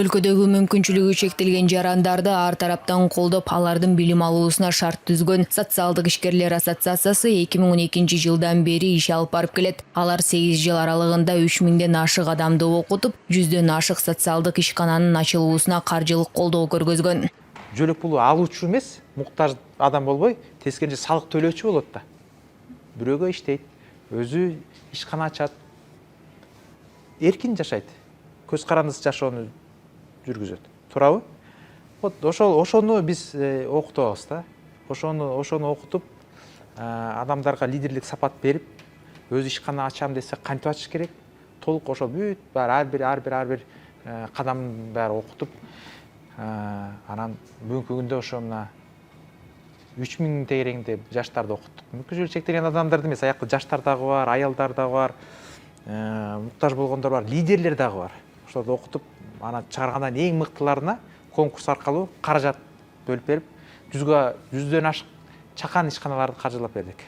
өлкөдөгү мүмкүнчүлүгү чектелген жарандарды ар тараптан колдоп, алардын билим алуусуна шарт түзгөн Социалдык ишкерлер ассоциациясы 2012 жылдан бери иш алып барып келет. Алар 8 жыл аралыгында 3000ден ашык адамды окутуп, 100дөн ашык социалдык ишкананын ачылуусуна каржылык колдоо көргөзгөн. Жөлөк пулу алуучу эмес, муктаж адам болбой, тескерисинче салык төлөөчү болот да. Бирөөгө иштейт, өзү ишкана ачат, эркин жашайт, көз карандысыз жашоону жүргүзөт. Туурабы? Вот ошону биз окутабыз да. Ошону окутуп, адамдарга лидерлик сапат берип, өз ишкана ачам десе кантип ачыш керек? Толук ошо бүт ар бир кадамын баары окутуп, анан бүгүнкү күндө ошо мына 3000 тегерегинде жаштарды окуттук. Мүмкүнчүлүгү чектелген адамдарды эмес, аякта жаштар дагы бар, аялдар дагы бар, муктаж болгондор бар, лидерлер дагы бар. Ошолорду окутуп, анан чыгаргандан эң мыктыларына конкурс аркылуу каражат бөлүп берип, 100дөн ашык чакан ишканаларды каржылап бердик.